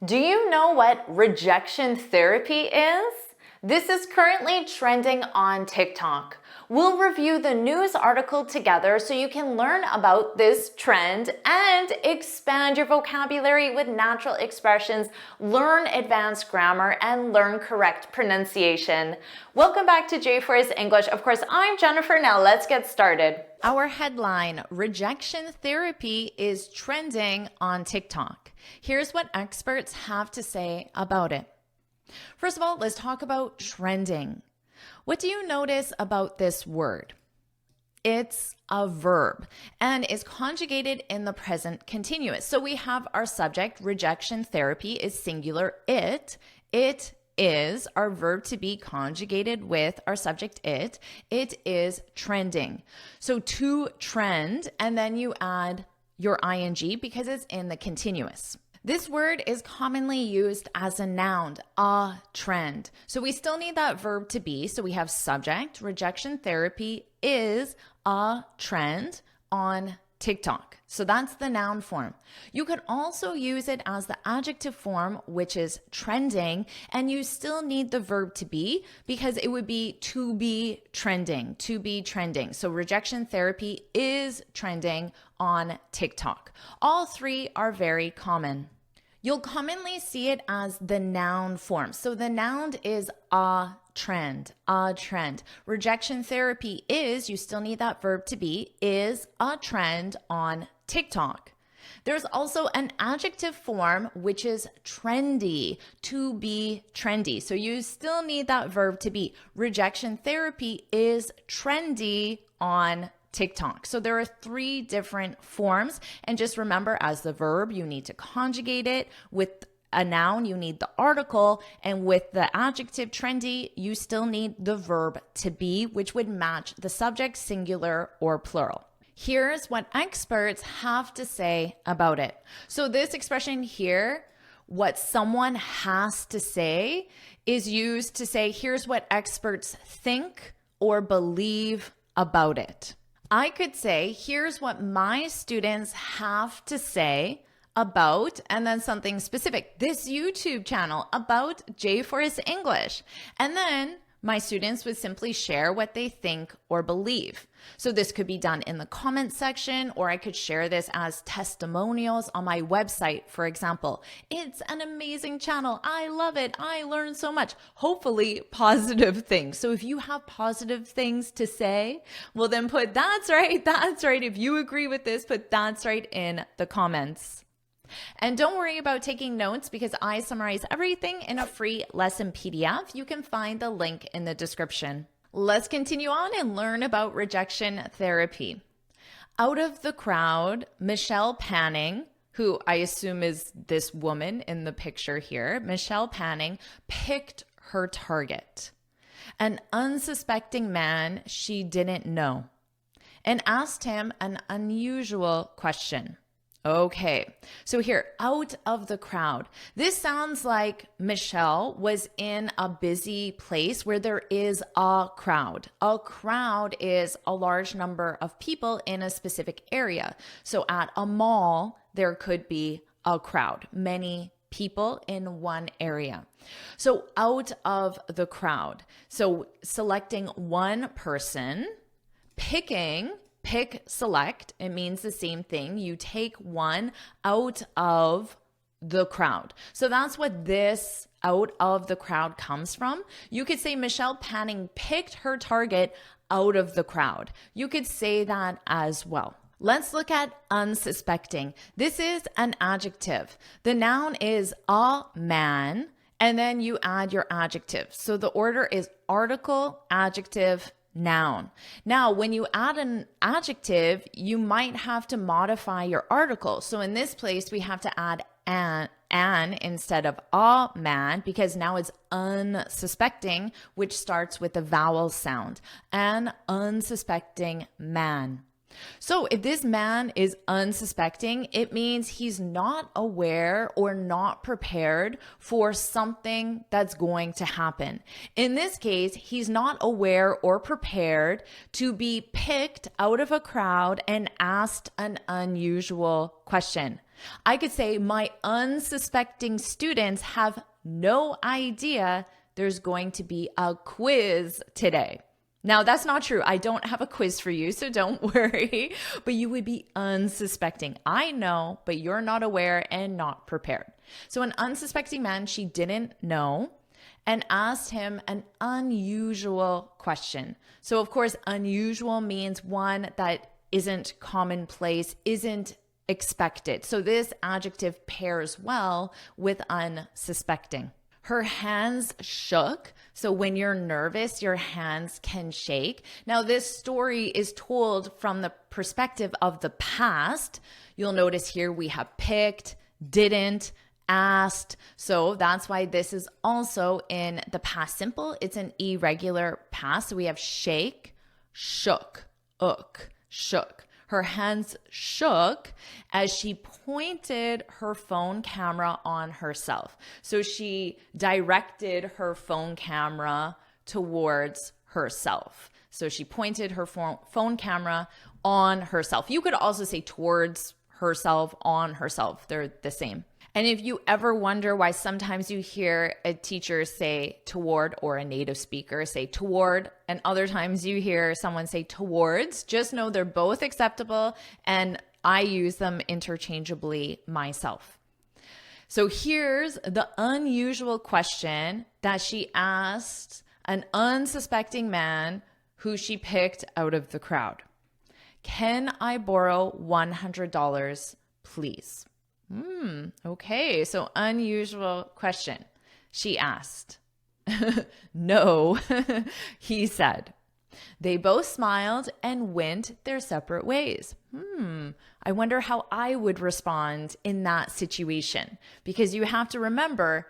Do you know what rejection therapy is? This is currently trending on TikTok. We'll review the news article together so you can learn about this trend and expand your vocabulary with natural expressions, learn advanced grammar, and learn correct pronunciation. Welcome back to JForrest English. Of course, I'm Jennifer. Now let's get started. Our headline, Rejection Therapy is trending on TikTok. Here's what experts have to say about it. First of all, let's talk about trending. What do you notice about this word? It's a verb and is conjugated in the present continuous. So we have our subject, rejection therapy is singular, it. It is our verb to be conjugated with our subject, it. It is trending. So to trend, and then you add your ing because it's in the continuous. This word is commonly used as a noun, a trend. So we still need that verb to be. So we have subject, rejection therapy is a trend on TikTok. So that's the noun form. You could also use it as the adjective form, which is trending, and you still need the verb to be because it would be to be trending, to be trending. So rejection therapy is trending on TikTok. All three are very common. You'll commonly see it as the noun form. So the noun is a trend, a trend. Rejection therapy is, you still need that verb to be, is a trend on TikTok. There's also an adjective form, which is trendy, to be trendy. So you still need that verb to be. Rejection therapy is trendy on TikTok. So there are three different forms. And just remember, as the verb, you need to conjugate it. With a noun, you need the article. And with the adjective trendy, you still need the verb to be, which would match the subject, singular or plural. Here's what experts have to say about it. So this expression here, what someone has to say, is used to say, here's what experts think or believe about it. I could say, here's what my students have to say about, and then something specific, this YouTube channel about JForrest English. And then my students would simply share what they think or believe. So this could be done in the comment section, or I could share this as testimonials on my website, for example. It's an amazing channel. I love it. I learned so much. Hopefully positive things. So if you have positive things to say, well then put that's right. If you agree with this, put that's right in the comments. And don't worry about taking notes because I summarize everything in a free lesson PDF. You can find the link in the description. Let's continue on and learn about rejection therapy. Out of the crowd, Michelle Panning, who I assume is this woman in the picture here, Michelle Panning picked her target, an unsuspecting man she didn't know, and asked him an unusual question. Okay, so here, out of the crowd. This sounds like Michelle was in a busy place where there is a crowd. A crowd is a large number of people in a specific area. So at a mall, there could be a crowd, many people in one area. So out of the crowd. So selecting one person, pick, select, it means the same thing. You take one out of the crowd. So that's what this out of the crowd comes from. You could say Michelle Panning picked her target out of the crowd. You could say that as well. Let's look at unsuspecting. This is an adjective. The noun is a man, and then you add your adjective. So the order is article, adjective, noun. Now, when you add an adjective, you might have to modify your article. So in this place, we have to add an instead of a man because now it's unsuspecting, which starts with a vowel sound. An unsuspecting man. So if this man is unsuspecting, it means he's not aware or not prepared for something that's going to happen. In this case, he's not aware or prepared to be picked out of a crowd and asked an unusual question. I could say my unsuspecting students have no idea there's going to be a quiz today. Now, that's not true. I don't have a quiz for you, so don't worry. But you would be unsuspecting. I know, but you're not aware and not prepared. So an unsuspecting man, she didn't know, and asked him an unusual question. So of course, unusual means one that isn't commonplace, isn't expected. So this adjective pairs well with unsuspecting. Her hands shook. So when you're nervous, your hands can shake. Now, this story is told from the perspective of the past. You'll notice here we have picked, didn't, asked. So that's why this is also in the past simple. It's an irregular past. So we have shake, shook, shook. Her hands shook as she pointed her phone camera on herself. So she directed her phone camera towards herself. So she pointed her phone camera on herself. You could also say towards herself, on herself. They're the same. And if you ever wonder why sometimes you hear a teacher say toward, or a native speaker say toward, and other times you hear someone say towards, just know they're both acceptable and I use them interchangeably myself. So here's the unusual question that she asked an unsuspecting man who she picked out of the crowd. Can I borrow $100, please? Okay, so unusual question. She asked. No, he said. They both smiled and went their separate ways. I wonder how I would respond in that situation, because you have to remember,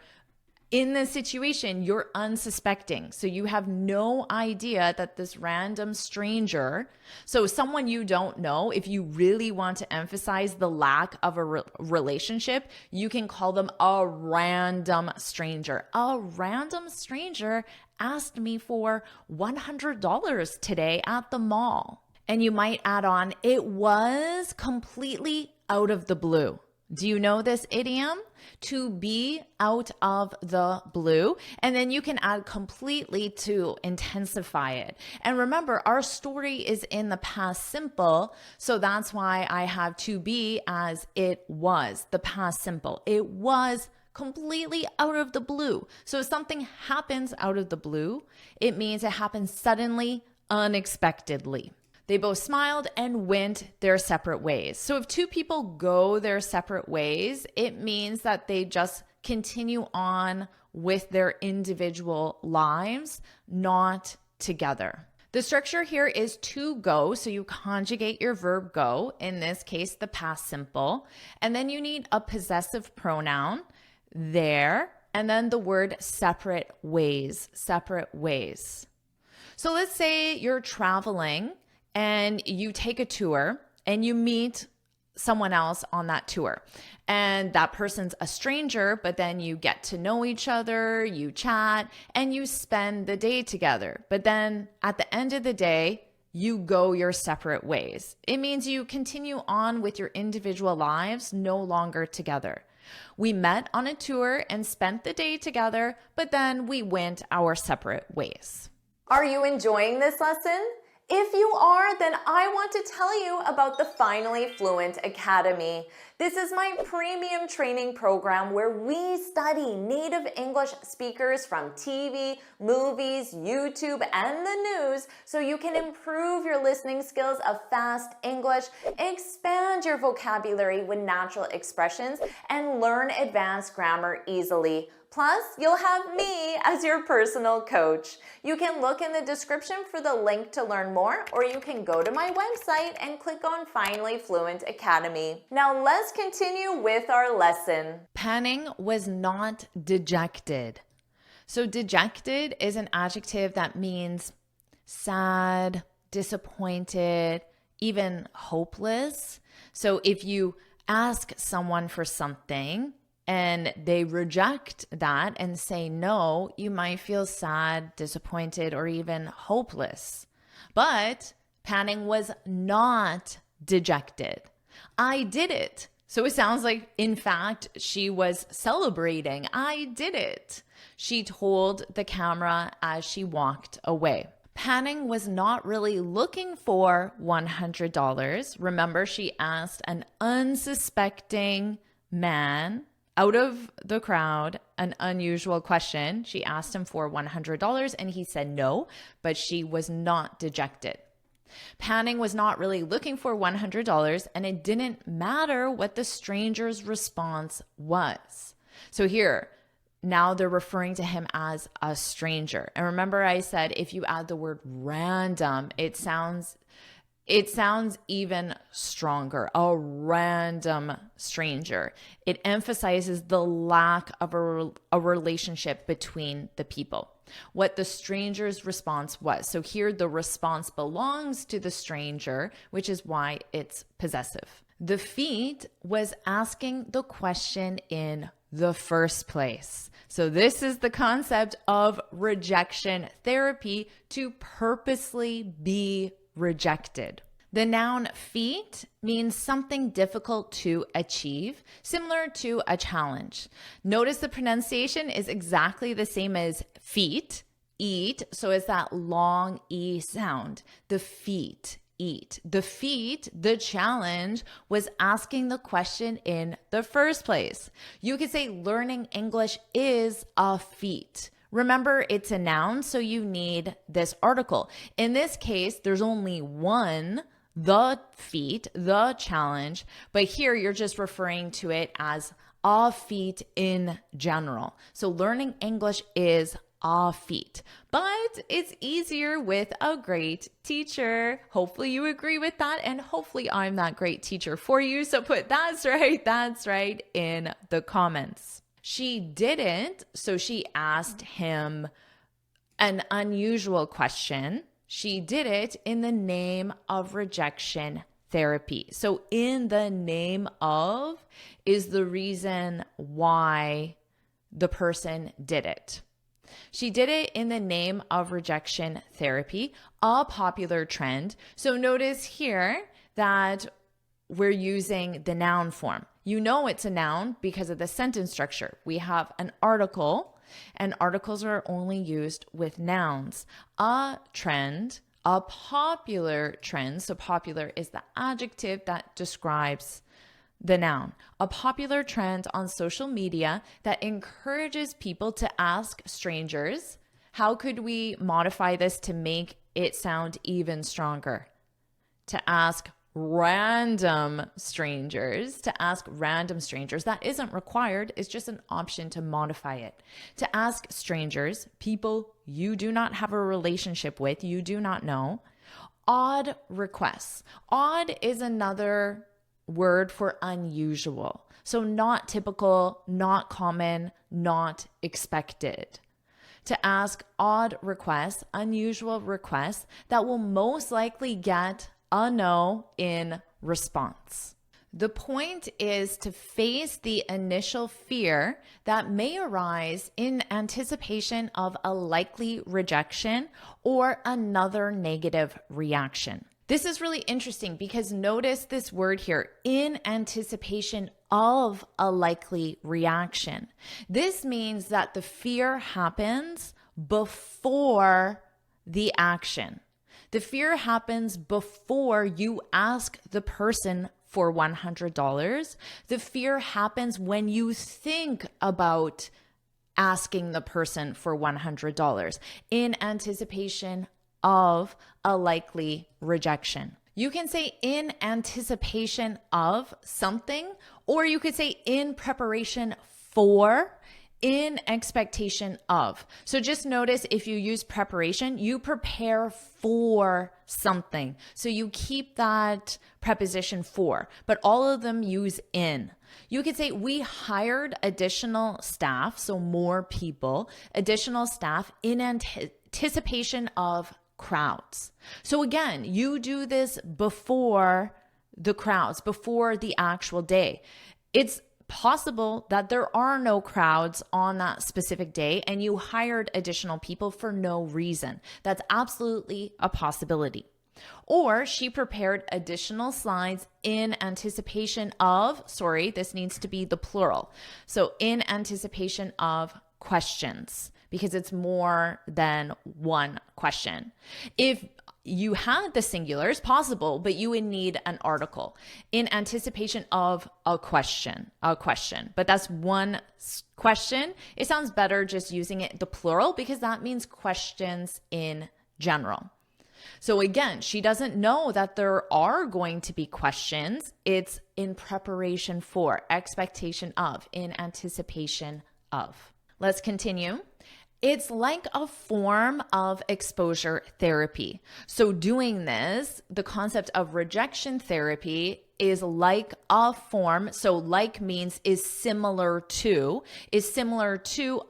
in this situation, you're unsuspecting. So you have no idea that this random stranger, so someone you don't know, if you really want to emphasize the lack of a relationship, you can call them a random stranger. A random stranger asked me for $100 today at the mall. And you might add on, it was completely out of the blue. Do you know this idiom? To be out of the blue. And then you can add completely to intensify it. And remember, our story is in the past simple. So that's why I have to be as it was, the past simple. It was completely out of the blue. So if something happens out of the blue, it means it happens suddenly, unexpectedly. They both smiled and went their separate ways. So if two people go their separate ways, it means that they just continue on with their individual lives, not together. The structure here is to go, so you conjugate your verb go, in this case, the past simple, and then you need a possessive pronoun, there, and then the word separate ways, separate ways. So let's say you're traveling and you take a tour and you meet someone else on that tour. And that person's a stranger, but then you get to know each other, you chat, and you spend the day together. But then at the end of the day, you go your separate ways. It means you continue on with your individual lives, no longer together. We met on a tour and spent the day together, but then we went our separate ways. Are you enjoying this lesson? If you are, then I want to tell you about the Finally Fluent Academy. This is my premium training program where we study native English speakers from TV, movies, YouTube, and the news so you can improve your listening skills of fast English, expand your vocabulary with natural expressions, and learn advanced grammar easily. Plus, you'll have me as your personal coach. You can look in the description for the link to learn more, or you can go to my website and click on Finally Fluent Academy. Now let's continue with our lesson. Panning was not dejected. So dejected is an adjective that means sad, disappointed, even hopeless. So if you ask someone for something, and they reject that and say no, you might feel sad, disappointed, or even hopeless. But Panning was not dejected. I did it. So it sounds like, in fact, she was celebrating. I did it, she told the camera as she walked away. Panning was not really looking for $100. Remember, she asked an unsuspecting man out of the crowd an unusual question. She asked him for $100 and he said no, but she was not dejected. Panning was not really looking for $100, and it didn't matter what the stranger's response was. So here, now they're referring to him as a stranger. And remember I said if you add the word random, it sounds even stronger. A random stranger. It emphasizes the lack of a relationship between the people. What the stranger's response was. So here the response belongs to the stranger, which is why it's possessive. The feet was asking the question in the first place. So this is the concept of rejection therapy, to purposely be rejected. The noun feat means something difficult to achieve, similar to a challenge. Notice the pronunciation is exactly the same as feet, eat, so it's that long E sound. The feet, eat. The feat, the challenge, was asking the question in the first place. You could say learning English is a feat. Remember, it's a noun, so you need this article. In this case, there's only one, the feat, the challenge, but here you're just referring to it as a feat in general. So learning English is a feat, but it's easier with a great teacher. Hopefully you agree with that, and hopefully I'm that great teacher for you. So put that's right in the comments. She didn't, so she asked him an unusual question. She did it in the name of rejection therapy. So in the name of is the reason why the person did it. She did it in the name of rejection therapy, a popular trend. So notice here that we're using the noun form. You know it's a noun because of the sentence structure. We have an article, and articles are only used with nouns. A trend, a popular trend. So popular is the adjective that describes the noun. A popular trend on social media that encourages people to ask strangers. How could we modify this to make it sound even stronger? To ask random strangers, that isn't required, it's just an option to modify it. To ask strangers, people you do not have a relationship with, you do not know, odd requests. Odd is another word for unusual. So not typical, not common, not expected. To ask odd requests, unusual requests that will most likely get a no in response. The point is to face the initial fear that may arise in anticipation of a likely rejection or another negative reaction. This is really interesting because notice this word here, in anticipation of a likely reaction. This means that the fear happens before the action. The fear happens before you ask the person for $100. The fear happens when you think about asking the person for $100 in anticipation of a likely rejection. You can say in anticipation of something, or you could say in preparation for, in expectation of. So just notice if you use preparation, you prepare for something. So you keep that preposition for, but all of them use in. You could say we hired additional staff, so more people, additional staff in anticipation of crowds. So again, you do this before the crowds, before the actual day. It's possible that there are no crowds on that specific day and you hired additional people for no reason. That's absolutely a possibility. Or she prepared additional slides in anticipation of, sorry, this needs to be the plural. So in anticipation of questions, because it's more than one question. If you had the singular, it's possible, but you would need an article in anticipation of a question, but that's one question. It sounds better just using it the plural because that means questions in general. So again, she doesn't know that there are going to be questions. It's in preparation for, expectation of, in anticipation of. Let's continue. It's like a form of exposure therapy. So doing this, the concept of rejection therapy is like a form. So like means is similar to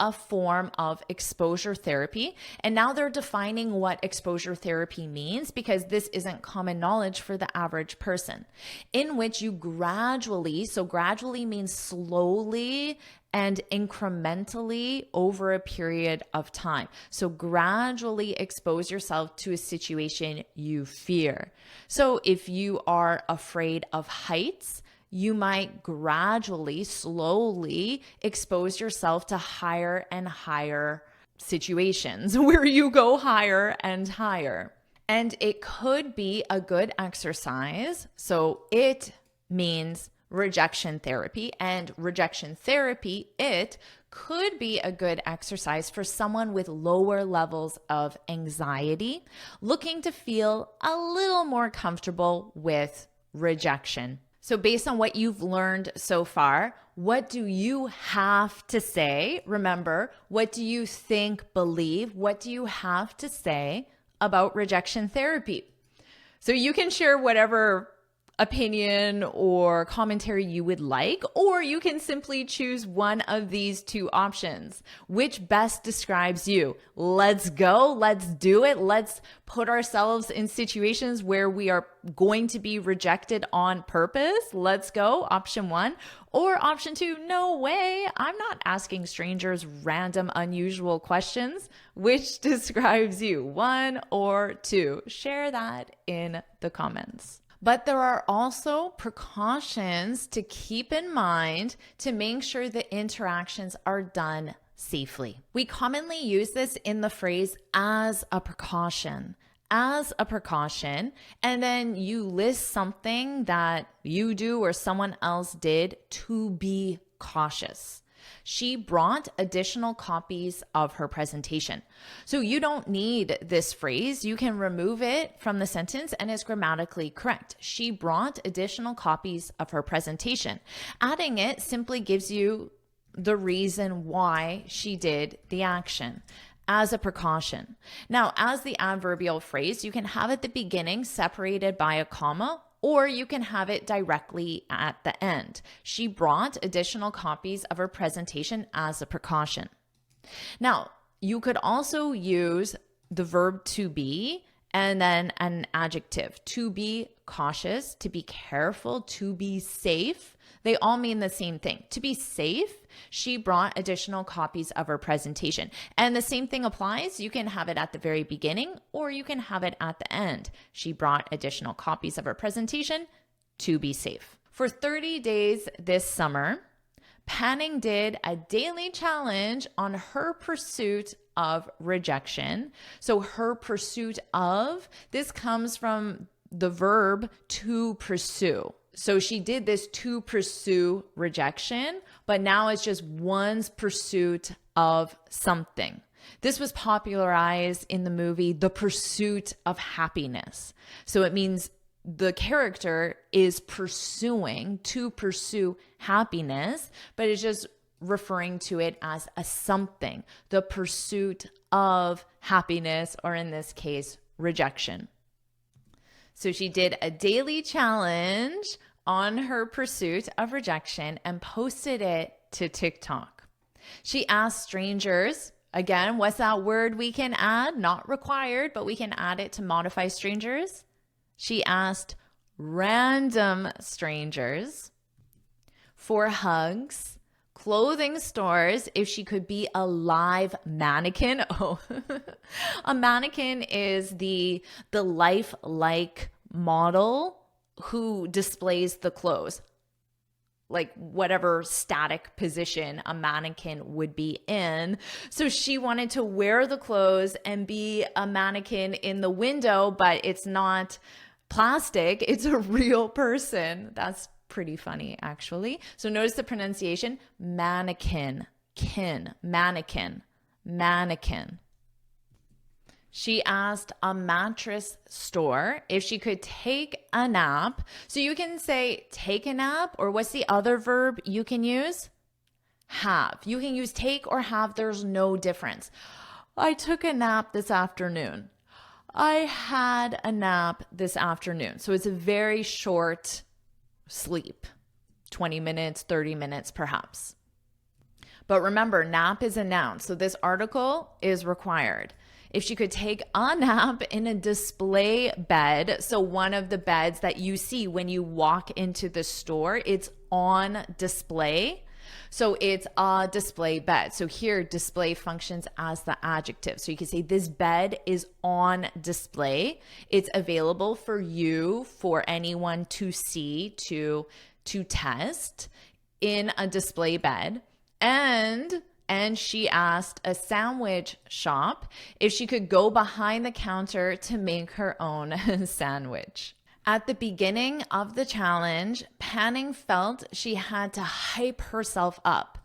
a form of exposure therapy. And now they're defining what exposure therapy means because this isn't common knowledge for the average person, in which you gradually, so gradually means slowly and incrementally over a period of time. So gradually expose yourself to a situation you fear. So if you are afraid of heights, you might gradually, slowly expose yourself to higher and higher situations where you go higher and higher. And it could be a good exercise. So it means rejection therapy, and rejection therapy, it could be a good exercise for someone with lower levels of anxiety, looking to feel a little more comfortable with rejection. So based on what you've learned so far, what do you have to say? Remember, what do you think, believe? What do you have to say about rejection therapy? So you can share whatever opinion or commentary you would like, or you can simply choose one of these two options. Which best describes you? Let's go. Let's do it. Let's put ourselves in situations where we are going to be rejected on purpose. Let's go. Option 1. Or option 2, no way. I'm not asking strangers random, unusual questions. Which describes you? 1 or 2? Share that in the comments. But there are also precautions to keep in mind to make sure the interactions are done safely. We commonly use this in the phrase as a precaution, and then you list something that you do or someone else did to be cautious. She brought additional copies of her presentation. So you don't need this phrase. You can remove it from the sentence and it's grammatically correct. She brought additional copies of her presentation. Adding it simply gives you the reason why she did the action. As a precaution. Now, as the adverbial phrase, you can have at the beginning separated by a comma, or you can have it directly at the end. She brought additional copies of her presentation as a precaution. Now, you could also use the verb to be and then an adjective. To be cautious, to be careful, to be safe. They all mean the same thing. To be safe, she brought additional copies of her presentation. And the same thing applies. You can have it at the very beginning or you can have it at the end. She brought additional copies of her presentation to be safe. For 30 days this summer, Panning did a daily challenge on her pursuit of rejection. So her pursuit of, this comes from the verb to pursue. So she did this to pursue rejection, but now it's just one's pursuit of something. This was popularized in the movie The Pursuit of Happiness. So it means the character is pursuing, to pursue happiness, but it's just referring to it as a something, the pursuit of happiness, or in this case, rejection. So she did a daily challenge on her pursuit of rejection and posted it to TikTok. She asked strangers, again, what's that word we can add? Not required, but we can add it to modify strangers. She asked random strangers for hugs, clothing stores if she could be a live mannequin. Oh, a mannequin is the lifelike model who displays the clothes, like whatever static position a mannequin would be in. So she wanted to wear the clothes and be a mannequin in the window, but it's not plastic, it's a real person. That's pretty funny, actually. So notice the pronunciation: mannequin, mannequin, mannequin. She asked a mattress store if she could take a nap. So you can say take a nap, or what's the other verb you can use? Have. You can use take or have. There's no difference. I took a nap this afternoon. I had a nap this afternoon. So it's a very short sleep, 20 minutes, 30 minutes perhaps. But remember, nap is a noun. So this article is required. If she could take a nap in a display bed, so one of the beds that you see when you walk into the store, it's on display. So it's a display bed. So here, display functions as the adjective. So you can say this bed is on display. It's available for you, for anyone to see, to test in a display bed. And she asked a sandwich shop if she could go behind the counter to make her own sandwich. At the beginning of the challenge, Panning felt she had to hype herself up.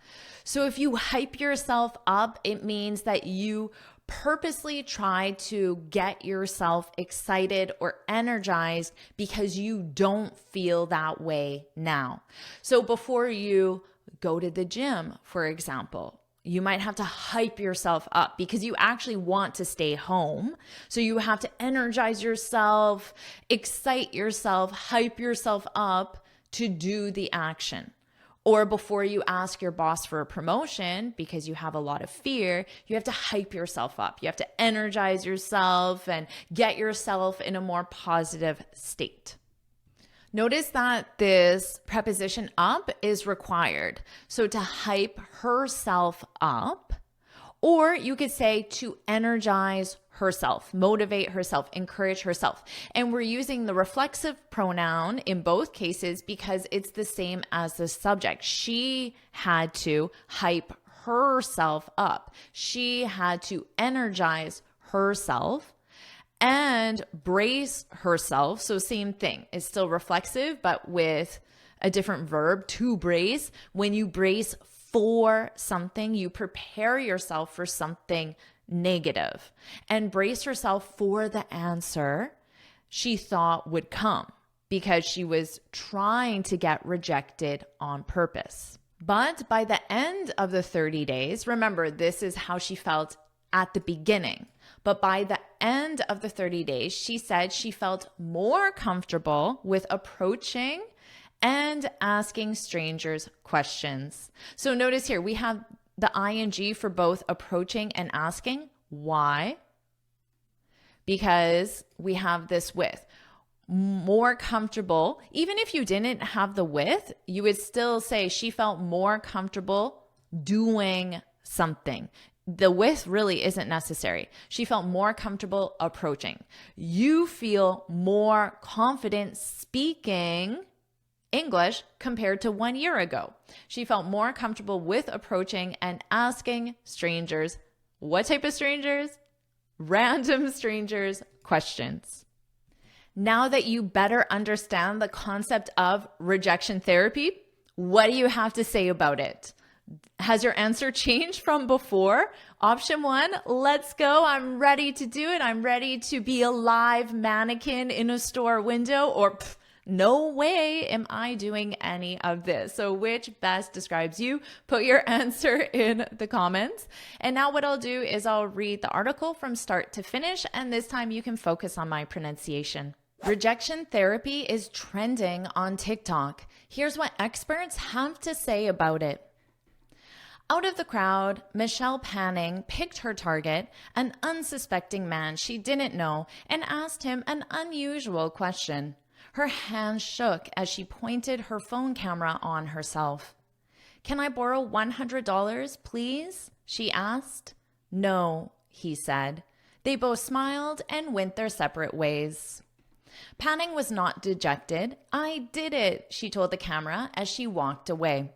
So if you hype yourself up, it means that you purposely try to get yourself excited or energized because you don't feel that way now. So before you go to the gym, for example, you might have to hype yourself up because you actually want to stay home. So you have to energize yourself, excite yourself, hype yourself up to do the action. Or before you ask your boss for a promotion because you have a lot of fear, you have to hype yourself up. You have to energize yourself and get yourself in a more positive state. Notice that this preposition up is required. So to hype herself up, or you could say to energize herself, motivate herself, encourage herself. And we're using the reflexive pronoun in both cases because it's the same as the subject. She had to hype herself up. She had to energize herself and brace herself. So same thing. It's still reflexive, but with a different verb, to brace. When you brace for something, you prepare yourself for something negative, and brace herself for the answer she thought would come because she was trying to get rejected on purpose. But by the end of the 30 days, remember, this is how she felt at the beginning. But by the end of the 30 days, she said she felt more comfortable with approaching and asking strangers questions. So notice here, we have the ing for both approaching and asking. Why? Because we have this with. More comfortable. Even if you didn't have the with, you would still say she felt more comfortable doing something. The with really isn't necessary. She felt more comfortable approaching. You feel more confident speaking English compared to 1 year ago. She felt more comfortable with approaching and asking strangers. What type of strangers? Random strangers questions. Now that you better understand the concept of rejection therapy, what do you have to say about it? Has your answer changed from before? Option 1, let's go. I'm ready to do it. I'm ready to be a live mannequin in a store window. Or no way am I doing any of this. So which best describes you? Put your answer in the comments. And now what I'll do is I'll read the article from start to finish, and this time you can focus on my pronunciation. Rejection therapy is trending on TikTok. Here's what experts have to say about it. Out of the crowd, Michelle Panning picked her target, an unsuspecting man she didn't know, and asked him an unusual question. Her hands shook as she pointed her phone camera on herself. "Can I borrow $100, please?" she asked. "No," he said. They both smiled and went their separate ways. Panning was not dejected. "I did it," she told the camera as she walked away.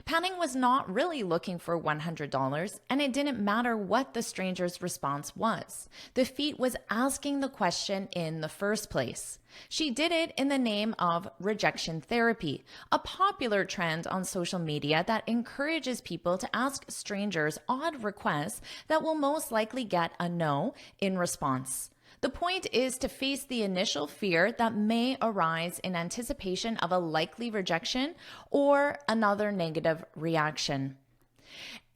Panning was not really looking for $100, and it didn't matter what the stranger's response was. The feat was asking the question in the first place. She did it in the name of rejection therapy, a popular trend on social media that encourages people to ask strangers odd requests that will most likely get a no in response. The point is to face the initial fear that may arise in anticipation of a likely rejection or another negative reaction.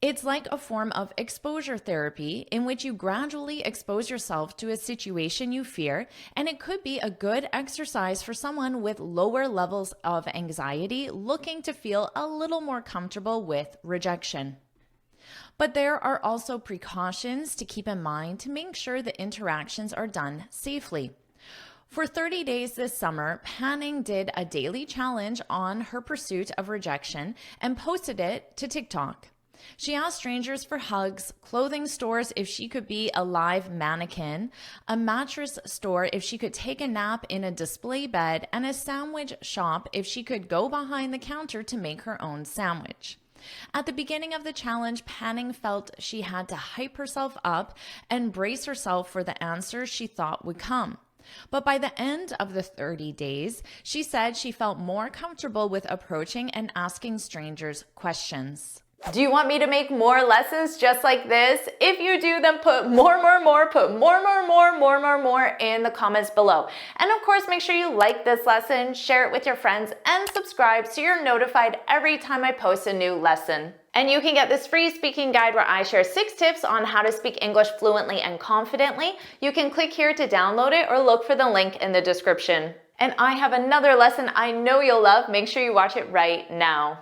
It's like a form of exposure therapy in which you gradually expose yourself to a situation you fear, and it could be a good exercise for someone with lower levels of anxiety looking to feel a little more comfortable with rejection. But there are also precautions to keep in mind to make sure the interactions are done safely. For 30 days this summer, Panning did a daily challenge on her pursuit of rejection and posted it to TikTok. She asked strangers for hugs, clothing stores if she could be a live mannequin, a mattress store if she could take a nap in a display bed, and a sandwich shop if she could go behind the counter to make her own sandwich. At the beginning of the challenge, Panning felt she had to hype herself up and brace herself for the answers she thought would come. But by the end of the 30 days, she said she felt more comfortable with approaching and asking strangers questions. Do you want me to make more lessons just like this? If you do, then put more in the comments below. And of course, make sure you like this lesson, share it with your friends, and subscribe so you're notified every time I post a new lesson. And you can get this free speaking guide where I share 6 tips on how to speak English fluently and confidently. You can click here to download it or look for the link in the description. And I have another lesson I know you'll love. Make sure you watch it right now.